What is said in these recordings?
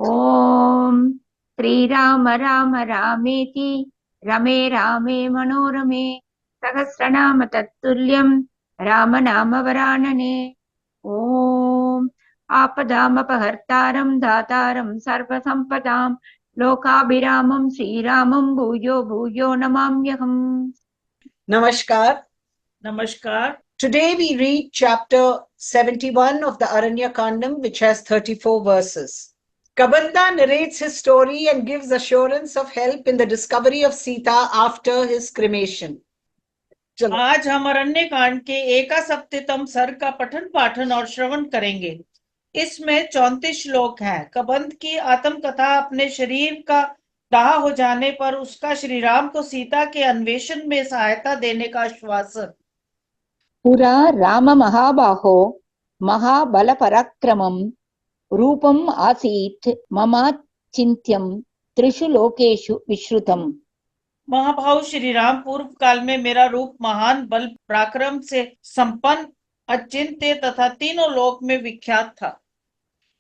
ॐ श्रीराम राम रामेति रमे रामे मनोरमे सहस्रनाम तत्तुल्यं रामनाम वरानने। ॐ आपदामपहर्तारं दातारं सर्वसम्पदां लोकाभिरामं श्रीरामं भूयो भूयो नमाम्यहम्। Namaskar. Namaskar. Today we read chapter 71 of the Aranya Kandam, which has 34 verses. Kabanda narrates his story and gives assurance of help in the discovery of Sita after his cremation. चलो आज हम अरण्य कांड के एकासप्ततम सर्ग का पठन पाठन और श्रवण करेंगे। इसमें 34 श्लोक हैं। कबंध की आत्मकथा अपने शरीर का दाह हो जाने पर उसका श्री राम को सीता के अन्वेषण में सहायता देने का आश्वासन। पुरा राम महाबाहो महाबलपराक्रमं रूपम् आसीत् मम चिन्त्यं त्रिषु लोकेषु विश्रुतम्। महाभाव श्री राम पूर्व काल में मेरा रूप महान बल पराक्रम से संपन्न अचिंत्य तथा तीनों लोक में विख्यात था।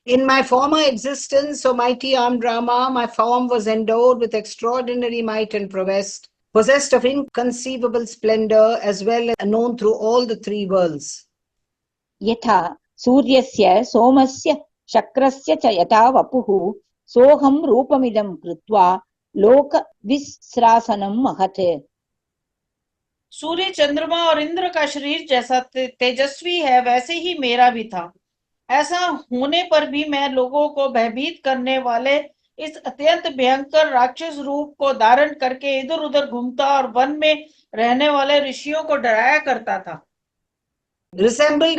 In my former existence, O mighty armed Rama, my form was endowed with extraordinary might and prowess, possessed of inconceivable splendor, as well as known through all the three worlds. यथा सूर्यस्य सोमस्य शक्रस्य च यथा वपुः सोऽहं रूपमिदं कृत्वा लोकविस्रासनं महत्। सूर्य चंद्रमा और इंद्र का शरीर जैसा तेजस्वी है वैसे ही मेरा भी था। ऐसा होने पर भी मैं लोगों को भयभीत करने वाले इस अत्यंत भयंकर राक्षस रूप को धारण करके इधर उधर घूमता और वन में रहने वाले ऋषियों को डराया करता था। Resembled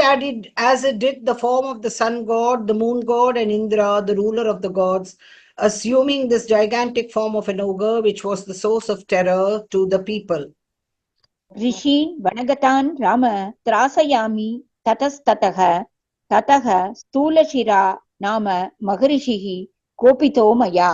as it did the form of the sun god, the moon god, and Indra, the ruler of the gods, assuming this gigantic form of an ogre, which was the source of terror to the people. ऋषि वनगतान् राम त्रासयामि ततस्ततः ततः स्थूलशिरा नाम महर्षिः कोपितो मया।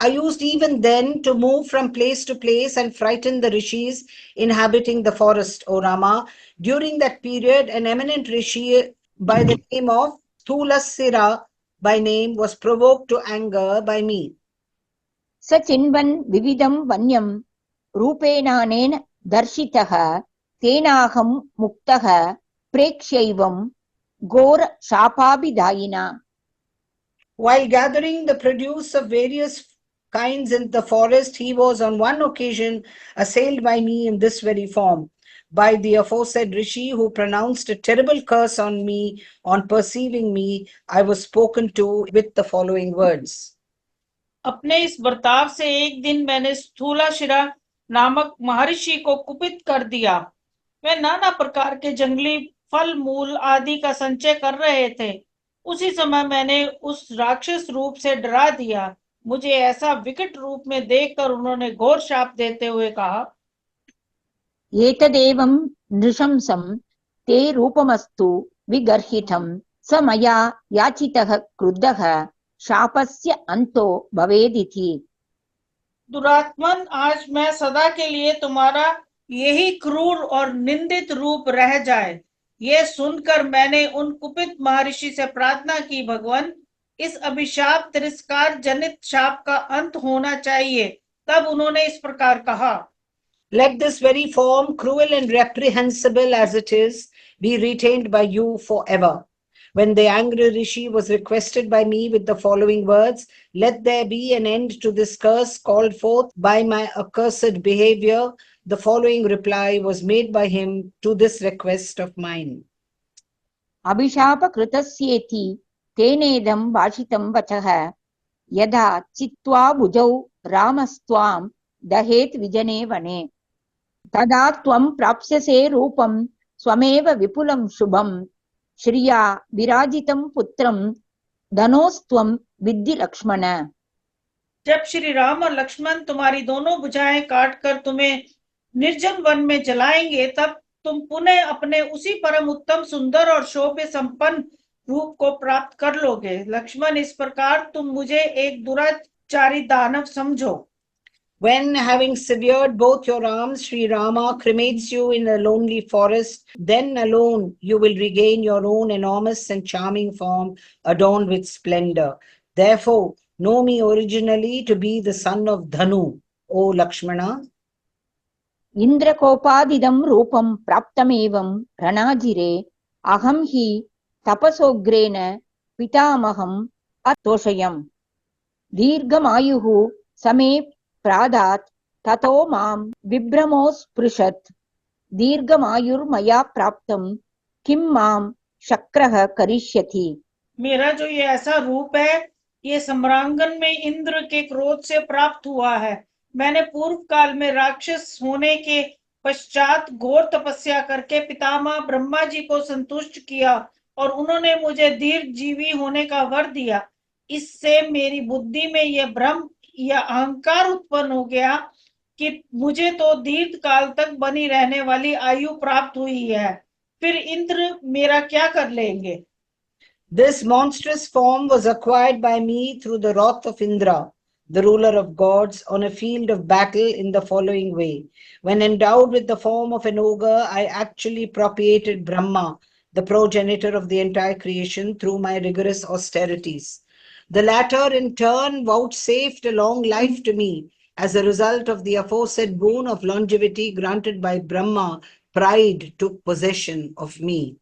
I used even then to move from place to place and frighten the rishis inhabiting the forest, O Rama. During that period, an eminent rishi by the name of Thulasira by name was provoked to anger by me. स चिन्वन् विविधं वन्यं रूपेणानेन दर्शितः तेनाहं मुक्तः प्रेक्ष्यैवं घोर शापाभिधायिना। While gathering the produce of various kinds in the forest, he was on one occasion assailed by me in this very form, by the aforesaid rishi, who pronounced a terrible curse on me. On perceiving me, I was spoken to with the following words. अपने इस बर्ताव से एक दिन मैंने स्थूलाशिरा नामक महर्षि को कुपित कर दिया। वे नाना प्रकार के जंगली फल मूल आदि का संचय कर रहे थे। उसी समय मैंने उस राक्षस रूप से डरा दिया। मुझे ऐसा विकट रूप में देखकर उन्होंने घोर शाप देते हुए कहा, एतदेवं नृशंसं ते रूपमस्तु विगर्हितं स मया याचितः क्रुद्धः शापस्य अंतो भवेदिति। दुरात्मन, आज मैं सदा के लिए तुम्हारा यही क्रूर और निंदित रूप रह जाए, ये सुनकर मैंने उन कुपित महर्षि से प्रार्थना की, भगवान इस अभिशाप तिरस्कार जनित शाप का अंत होना चाहिए। तब उन्होंने इस प्रकार कहा, Let this very form, cruel and reprehensible as it is, be retained by you forever. When the angry rishi was requested by me with the following words, let there be an end to this curse called forth by my accursed behavior, the following reply was made by him to this request of mine. अभिशाप कृतस्येति तेनेदं भाषितं वचः यदा चित्वा भुजौ रामस्त्वां दहेत् विजने वने तदा त्वं प्राप्स्यसे रूपं स्वमेव विपुलं शुभं श्रिया विराजितं पुत्रं धनोस्त्वं विद्धि लक्ष्मण। जब श्री राम और लक्ष्मण तुम्हारी दोनों भुजाएं काटकर तुम्हें निर्जन वन में जलाएंगे, तब तुम पुनः अपने उसी परम उत्तम सुंदर और शोभे संपन्न रूप को प्राप्त कर लोगे। लक्ष्मण, इस प्रकार तुम मुझे एक दुराचारी दानव समझो। When, having severed both your arms, Sri Rama cremates you in a lonely forest, then alone you will regain your own enormous and charming form adorned with splendor. Therefore, know me originally to be the son of Dhanu, O Lakshmana. इन्द्रकोपादिदं रूपं प्राप्तमेवं रणाजिरे अहं हि तपसोग्रेण पितामहम् अतोषयम् दीर्घमायुः समे प्रादात् ततो मां विभ्रमोऽस्पृशत् दीर्घमायुर्मया प्राप्तं किं मां शक्रः करिष्यति। मेरा जो ये ऐसा रूप है, ये सम्रांगन में इंद्र के क्रोध से प्राप्त हुआ है। मैंने पूर्व काल में राक्षस होने के पश्चात घोर तपस्या करके पितामह ब्रह्मा जी को संतुष्ट किया और उन्होंने मुझे दीर्घ जीवी होने का वर दिया। इससे मेरी बुद्धि में यह भ्रम या अहंकार उत्पन्न हो गया कि मुझे तो दीर्घ काल तक बनी रहने वाली आयु प्राप्त हुई है, फिर इंद्र मेरा क्या कर लेंगे। This monstrous form was acquired by me through the wrath of Indra, the ruler of gods, on a field of battle in the following way. When endowed with the form of an ogre, I actually propitiated Brahma, the progenitor of the entire creation, through my rigorous austerities. The latter, in turn, vouchsafed a long life to me. As a result of the aforesaid boon of longevity granted by Brahma, pride took possession of me.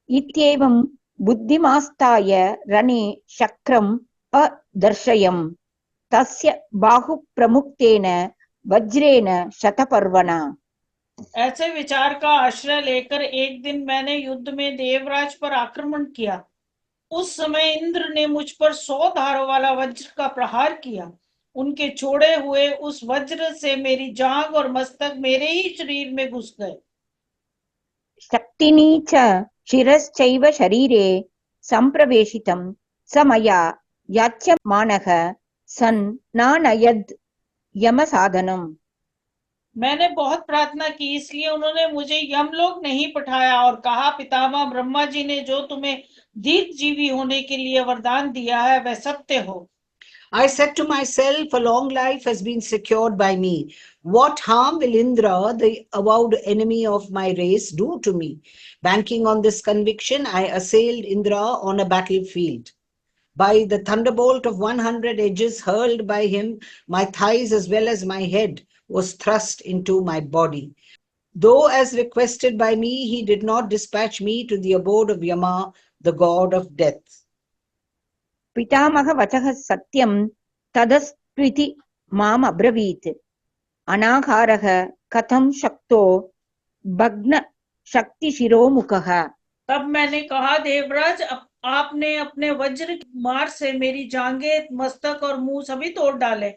इत्येवं बुद्धिमास्ताय रणे शक्रम् अदर्शयम् तस्य बाहुप्रमुक्तेन वज्रेण शतपर्वणा। ऐसे विचार का आश्रय लेकर एक दिन मैंने युद्ध में देवराज पर आक्रमण किया। उस समय इंद्र ने मुझ पर 100 धारों वाला वज्र का प्रहार किया। उनके छोड़े हुए उस वज्र से मेरी जांघ और मस्तक मेरे ही शरीर में घुस गए। शक्तिनी च शिरश्चैव शरीरे संप्रवेशितं स मया याच्यमानः सन् नानयद् यमसाधनम्। मैंने बहुत प्रार्थना की, इसलिए उन्होंने मुझे यमलोक नहीं पठाया और कहा, पितामह ब्रह्मा जी ने जो तुम्हें दीर्घ जीवी होने के लिए वरदान दिया है वह सत्य हो। I said to myself, a long life has been secured by me. What harm will Indra, the avowed enemy of my race, do to me? Banking on this conviction, I assailed Indra on a battlefield. By the thunderbolt of 100 edges hurled by him, my thighs as well as my head was thrust into my body. Though as requested by me, he did not dispatch me to the abode of Yama, the god of death. पितामह वचः सत्यं तदस्त्विति माम अब्रवीत् अनाहारः कथं शक्तो भग्न शक्तिशिरोमुखः। तब मैंने कहा, देवराज, आपने अपने वज्र की मार से मेरी जांघें, मस्तक और मुंह सभी तोड़ डाले।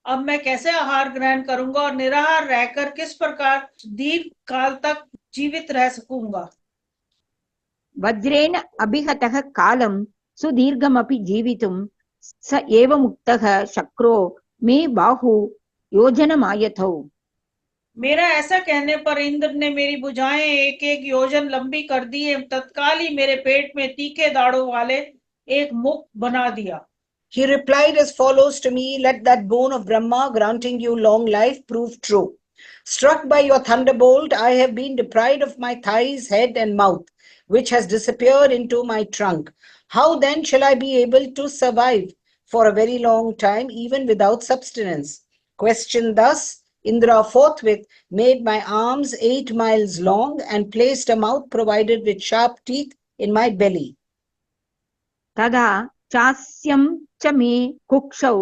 अब मैं कैसे आहार ग्रहण करूंगा और निराहार रहकर किस प्रकार दीर्घ काल तक जीवित रह सकूंगा। वज्रेण अभिहतः कालं सुदीर्घमपि जीवितुं स एव मुक्तः शक्रो मे बाहु योजनमायतौ। मेरा ऐसा कहने पर इंद्र ने मेरी भुजाएं एक एक योजन लंबी कर दी, तत्काल ही मेरे पेट में तीखे दाढ़ों वाले एक मुख बना दिया। He replied as follows to me, let that boon of Brahma granting you long life prove true. Struck by your thunderbolt, I have been deprived of my thighs, head and mouth, which has disappeared into my trunk. How then shall I be able to survive for a very long time, even without subsistence? Questioned thus, Indra forthwith made my arms 8 miles long and placed a mouth provided with sharp teeth in my belly. तदा चास्यं च मे कुक्षौ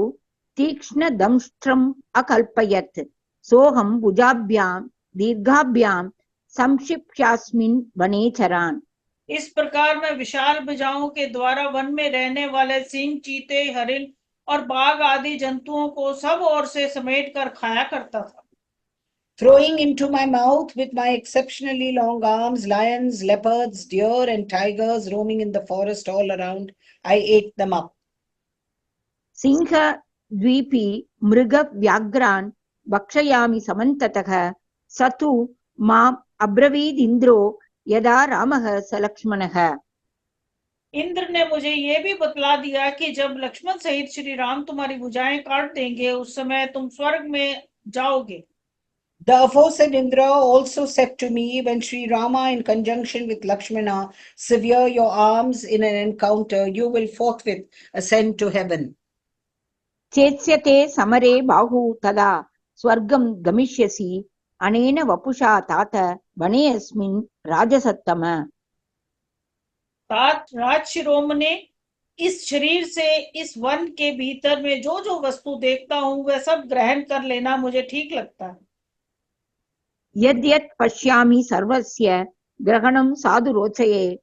तीक्ष्णदंष्ट्रम् अकल्पयत् सोऽहं भुजाभ्यां दीर्घाभ्यां संक्षिप्यास्मिन् वनेचरान्। इस प्रकार मैं विशाल भुजाओं के द्वारा one में रहने वाले सिंह, चीते, हरिण और बाघ आदि जंतुओं को सब ओर से समेट कर खाया करता था। Throwing into my mouth with my exceptionally long arms lions, leopards, deer and tigers roaming in the forest all around, I ate them up. Singh द्वीपी मृग व्याघ्रान् भक्षयामि समन्ततः स तु माम् अब्रवीदिन्द्रो यदा रामः स लक्ष्मणः। इंद्र ने मुझे ये भी बतला दिया कि जब लक्ष्मण सहित श्री राम तुम्हारी भुजाएं काट देंगे, उस समय तुम स्वर्ग में जाओगे। The aforesaid Indra also said to me, when Sri Rama in conjunction with Lakshmana sever your arms in an encounter, you will forthwith ascend to heaven. चेत्स्यते समरे बाहु तदा स्वर्गं गमिष्यसि अनेन वपुषा तात वनेऽस्मिन् राजसत्तम। तात राज शिरोमणे, इस शरीर से इस वन के भीतर में जो जो वस्तु देखता हूँ वह सब ग्रहण कर लेना मुझे ठीक लगता है। यद्यत् पश्यामि सर्वस्य ग्रहणं साधु रोचये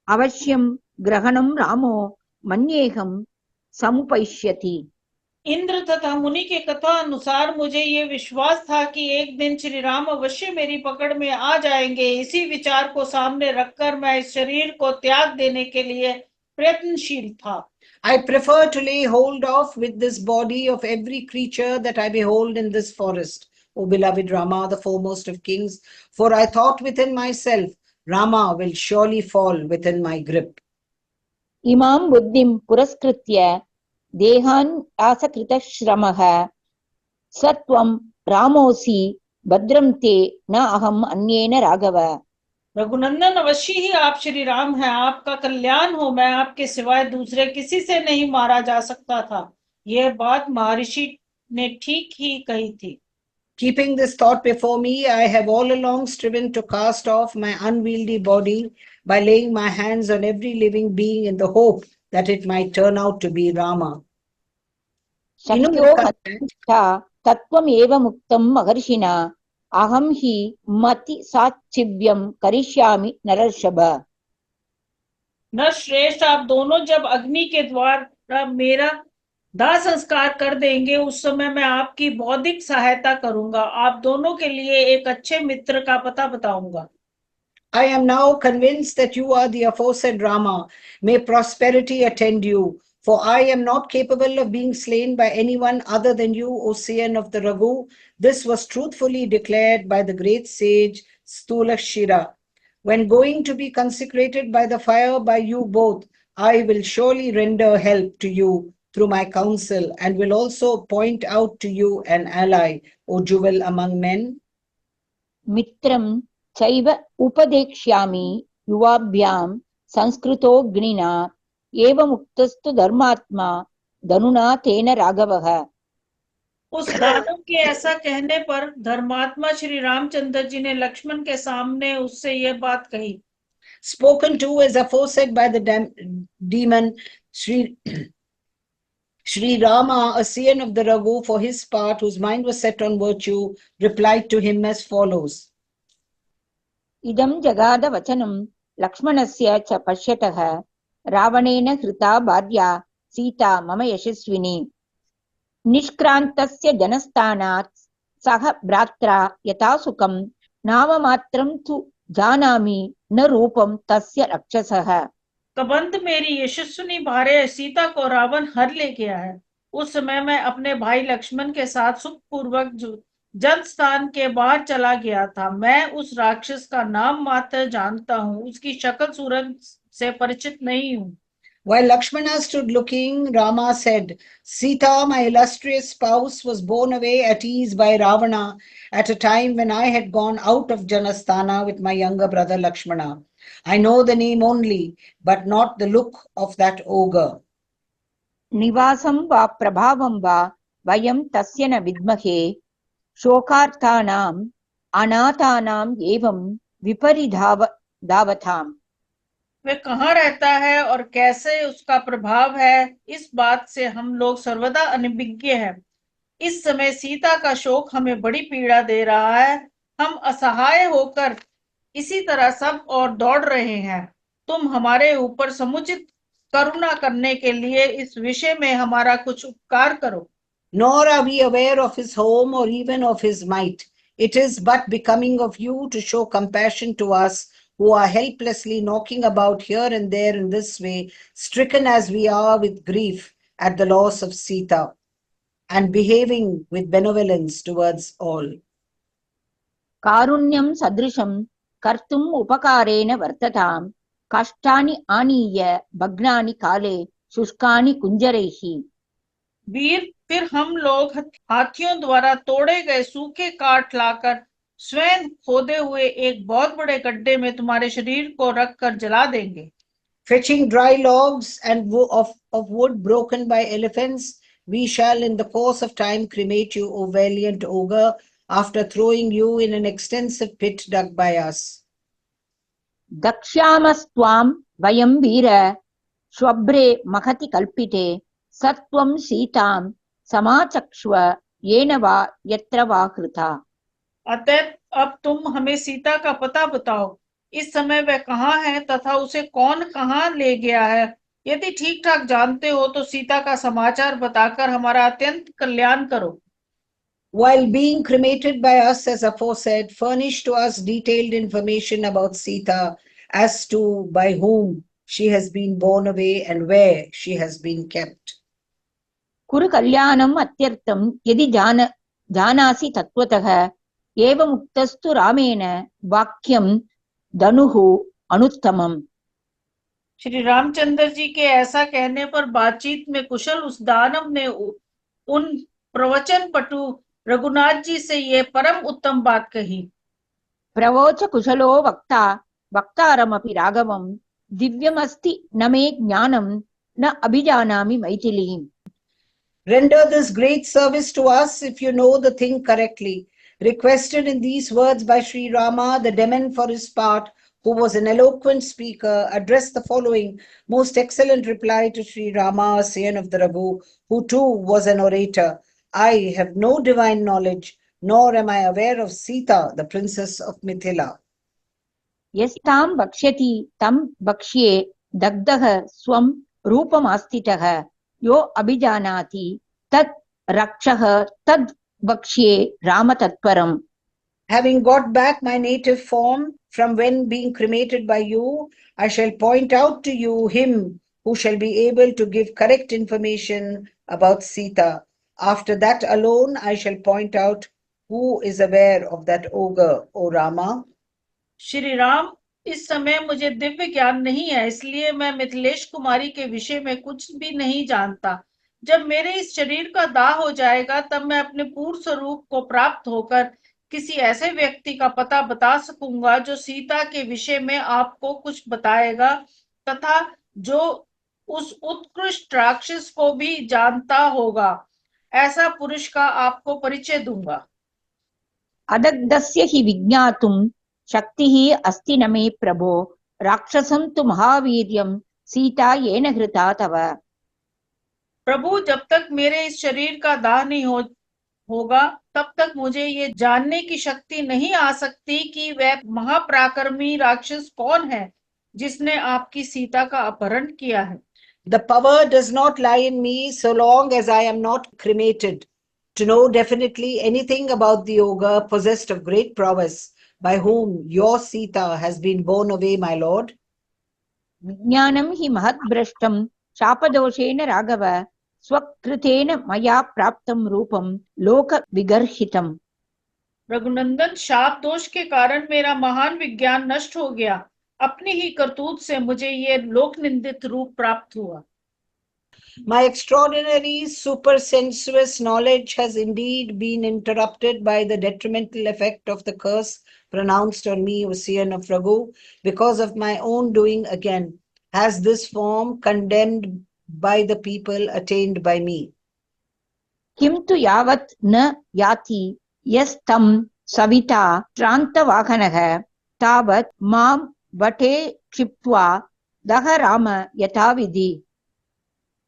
अवश्यं ग्रहणं रामो मन्येहं समुपैष्यति। इंद्र तथा मुनि के कथा अनुसार मुझे ये विश्वास था कि एक दिन श्री राम अवश्य मेरी पकड़ में आ जाएंगे। इसी विचार को सामने रखकर मैं इस शरीर को त्याग देने के लिए प्रयत्नशील था। I prefer to lay hold of with this body of every creature that I behold in this forest, O beloved Rama, the foremost of kings, for I thought within myself, Rama will surely fall within my grip. इमां बुद्धिं पुरस्कृत्य देहान् आसकृतश्रमः स त्वं रामोऽसि भद्रं ते न अहम् अन्येन राघव। रघुनंदन, अवश्य ही आप श्री राम हैं। आपका कल्याण हो, मैं आपके सिवाय दूसरे किसी से नहीं मारा जा सकता था। यह बात महर्षि ने ठीक ही कही थी। Keeping this thought before me, I have all along striven to cast off my unwieldy body by laying my hands on every living being in the hope that it might turn out to be Rama. शक्यो हन्ता तत्त्वमेव मुक्तं महर्षिणा अहं हि मति साच्छिव्यं करिष्यामि नरर्षभ। नरश्रेष्ठ, आप दोनों जब अग्नि के द्वारा मेरा दाह संस्कार कर देंगे उस समय मैं आपकी बौद्धिक सहायता करूंगा। आप दोनों के लिए एक अच्छे मित्र का पता बताऊंगा। I am now convinced that you are the aforesaid Rama. May prosperity attend you, for I am not capable of being slain by anyone other than you, O Seon of the Raghu. This was truthfully declared by the great sage Stulashira. When going to be consecrated by the fire by you both, I will surely render help to you through my counsel and will also point out to you an ally, O jewel among men. मित्रं चैव उपदेक्ष्यामि युवाभ्यां संस्कृतोऽग्निना एवमुक्तस्तु धर्मात्मा धनुना तेन राघवः। उस दानव के ऐसा कहने पर धर्मात्मा श्री रामचंद्र जी ने लक्ष्मण के सामने उससे यह बात कही। Spoken to as aforesaid by the demon Sri Rama, a Seon of the Raghu, for his part, whose mind was set on virtue, replied to him as follows. इदं जगाद वचनं लक्ष्मणस्य च पश्यतः रावणेन हृता भार्या सीता मम यशस्विनी निष्क्रान्तस्य जनस्थानात् सह भ्रात्रा यथा सुखं नाममात्रं तु जानामि न रूपं तस्य रक्षसः। कबंध, मेरी यशस्विनी भार्या सीता को रावण हर ले गया है। उस समय मैं अपने भाई लक्ष्मण के साथ सुखपूर्वक जन स्थान के बाहर चला गया था। मैं उस राक्षस का नाम मात्र जानता हूँ, उसकी शक्ल सूरत से परिचित नहीं हूँ। While Lakshmana stood looking, Rama said, Sita, my illustrious spouse, was borne away at ease by Ravana at a time when I had gone out of Janasthana with my younger brother Lakshmana. I know the name only, but not the look of that ogre. निवासं वा प्रभावं वा वयं तस्य न विद्महे शोकार्तानाम् अनाथानाम् एवं विपरिधावताम्। वह कहाँ रहता है और कैसे उसका प्रभाव है, इस बात से हम लोग सर्वदा अनभिज्ञ हैं। इस समय सीता का शोक हमें बड़ी पीड़ा दे रहा है। हम असहाय होकर इसी तरह सब और दौड़ रहे हैं। तुम हमारे ऊपर समुचित करुणा करने के लिए इस विषय में हमारा कुछ उपकार करो। Nor are we aware of his home or even of his might. It is but becoming of you to show compassion to us who are helplessly knocking about here and there in this way, stricken as we are with grief at the loss of Sita, and behaving with benevolence towards all. कारुण्यं सदृशं कर्तुम् उपकारेण वर्तताम् कष्टानि आनीय भग्नानि काले शुष्कानि कुञ्जरैः। वीर, फिर हम लोग हाथियों द्वारा तोड़े गए सूखे काठ लाकर स्वयं खोदे हुए एक बहुत बड़े गड्ढे में तुम्हारे शरीर को रखकर जला देंगे। Fetching dry logs and of wood broken by elephants, we shall in the course of time cremate you, O valiant ogre, after throwing you in an extensive pit dug by us. दक्ष्यामस्त्वां वयं वीर श्वभ्रे महति कल्पिते सत्वं सीतां समाचक्ष्व येन वा यत्र वा हृता। अतः अब तुम हमें सीता का पता बताओ, इस समय वह कहाँ है तथा उसे कौन कहाँ ले गया है। यदि ठीक ठाक जानते हो तो सीता का समाचार बताकर हमारा अत्यंत कल्याण करो। While being cremated by us as aforesaid, furnish to us detailed information about Sita as to by whom she has been borne away and where she has been kept. कुरु कल्याणम् अत्यर्थं यदि जानासि तत्त्वतः एवमुक्तस्तु रामेण वाक्यं धनुः अनुत्तमम्। श्री रामचंद्र जी के ऐसा कहने पर बातचीत में कुशल उस दानव ने उन प्रवचन पटु रघुनाथ जी से ये परम उत्तम बात कही। प्रवोच कुशलो वक्ता वक्तारमपि राघवं दिव्यमस्ति न मे ज्ञानं न अभिजानामि मैथिलीम्। Render this great service to us if you know the thing correctly. Requested in these words by Sri Rama, the demon for his part, who was an eloquent speaker, addressed the following most excellent reply to Sri Rama, son of the Raghu, who too was an orator. I have no divine knowledge, nor am I aware of Sita, the princess of Mithila. यस्तां वक्ष्यति तं वक्ष्ये दग्धः स्वं रूपमास्थितः यो अभिजानाति तत् रक्षः तद् वक्ष्ये Ram तत्परम्। Having got back my native form from when being cremated by you, I shall point out to you him who shall be able to give correct information about Sita. After that alone, I shall point out who is aware of that ogre, O Rama. Shri Ram, इस समय मुझे दिव्य ज्ञान नहीं है, इसलिए मैं मिथिलेश कुमारी के विषय में कुछ भी नहीं जानता। जब मेरे इस शरीर का दाह हो जाएगा तब मैं अपने पूर्ण स्वरूप को प्राप्त होकर किसी ऐसे व्यक्ति का पता बता सकूंगा जो सीता के विषय में आपको कुछ बताएगा तथा जो उस उत्कृष्ट राक्षस को भी जानता होगा। ऐसा पुरुष का आपको परिचय दूंगा। अदग्धस्य हि विज्ञातुं शक्तिः अस्ति न मे प्रभो राक्षसं तु महावीर्यं सीता येन हृता तव। प्रभु, जब तक मेरे इस शरीर का दाह नहीं होगा तब तक मुझे ये जानने की शक्ति नहीं आ सकती कि वह महापराक्रमी राक्षस कौन है जिसने आपकी सीता का अपहरण किया है। The power does not lie in me so long as I am not cremated, to know definitely anything about the ogre possessed of great prowess, by whom your Sita has been borne away, my lord. विज्ञानं हि महद्भ्रष्टं शापदोषेण राघव स्वकृतेन मया प्राप्तं रूपं लोकविगर्हितम्। रघुनंदन, शाप दोष के कारण मेरा महान विज्ञान नष्ट हो गया। अपनी ही करतूत से मुझे ये लोक निंदित रूप प्राप्त हुआ। My extraordinary supersensuous knowledge has indeed been interrupted by the detrimental effect of the curse pronounced on me, O Scion of Raghu, because of my own doing again, has this form condemned by the people attained by me. किं तु यावत् न याति यस्तं सविता श्रान्तवाहनः तावत् मां वटे क्षिप्त्वा दह राम यथाविधि।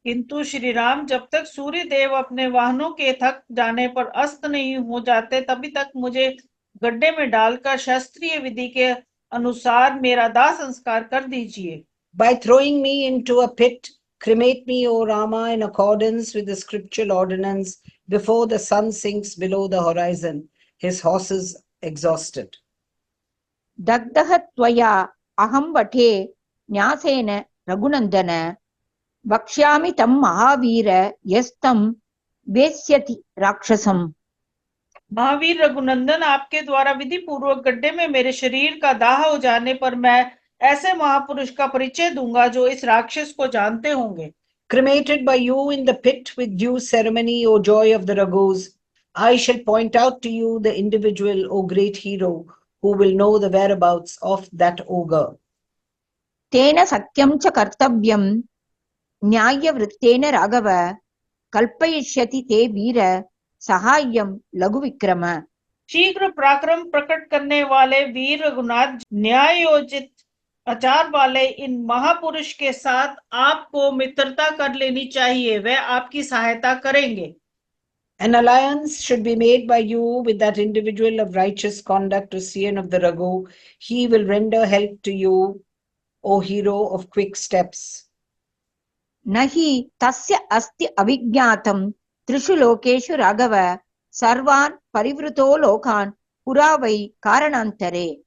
किंतु श्री राम, जब तक सूर्य देव अपने वाहनों के थक जाने पर अस्त नहीं हो जाते तभी तक मुझे गड्ढे में डालकर शास्त्रीय विधि के अनुसार मेरा दाह संस्कार कर दीजिए। By throwing me into a pit, cremate me, O Rama, in accordance with the scriptural ordinance before the sun sinks below the horizon, his horses exhausted. दग्धः त्वया अहं वठे न्यासेन रघुनन्दन वक्ष्यामि तं महावीर यस्तं वेश्यति राक्षसम्। महावीर रघुनंदन, आपके द्वारा विधि पूर्वक गड्ढे में मेरे शरीर का दाह हो जाने पर मैं ऐसे महापुरुष का परिचय दूंगा जो इस राक्षस को जानते होंगे। Cremated by you in the pit with due ceremony, O joy of the Raghus, I shall point out to you the individual, O great hero, who will know the whereabouts of that ogre. तेन सत्यं च कर्तव्यं न्यायवृत्तेन राघव कल्पयिष्यति ते वीर सहाय्यं लघुविक्रम। शीघ्र पराक्रम प्रकट करने वाले वीर रघुनाथ न्यायोचित आचार वाले इन महापुरुष के साथ आपको मित्रता कर लेनी चाहिए, वह आपकी सहायता करेंगे। An alliance should be made by you with that individual of righteous conduct, Ocean of the Raghu. He will render help to you, O hero of quick steps. न हि तस्य अस्ति अविज्ञातं त्रिषु लोकेषु राघव सर्वान् परिवृतो लोकान् पुरा वै कारणान्तरे।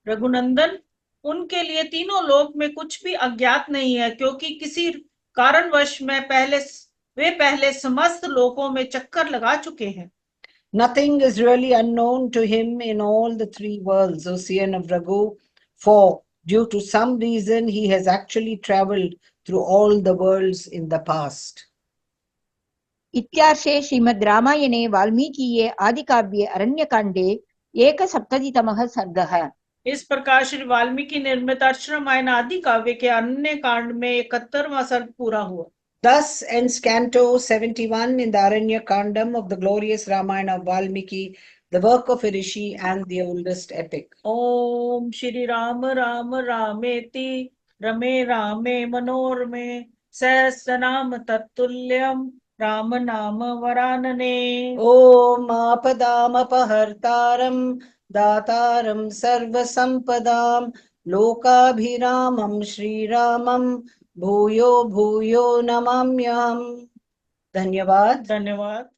रघुनंदन, उनके लिए तीनों लोक में कुछ भी अज्ञात नहीं है, क्योंकि किसी कारणवश में वे पहले समस्त लोकों में चक्कर लगा चुके हैं। Nothing is really unknown to him in all the three worlds, Ocean of Raghu, for due to some reason he has actually travelled through all the worlds in the past. इत्यार्षे श्रीमद् रामायणे वाल्मीकिये आदिकाव्ये अरण्यकाण्डे एकसप्ततितमः सर्गः। इस प्रकार श्री वाल्मीकि निर्मित रामायण आदि काव्य के अन्य कांड में 71वां सर्ग पूरा हुआ। Thus ends Canto 71 in the Aranya Kandam of the glorious Ramayana of Valmiki, the work of a rishi and the oldest epic. ओम श्री राम राम रामेति रमे रामे मनोरमे सहस्रनाम तत्तुल्यम राम नाम वरानने। Om Apadamapahartaram Dataram Sarvasampadam Lokabhiramam Shriramam Bhuyo Bhuyo Namamyam. Dhanyavad. धन्यवाद।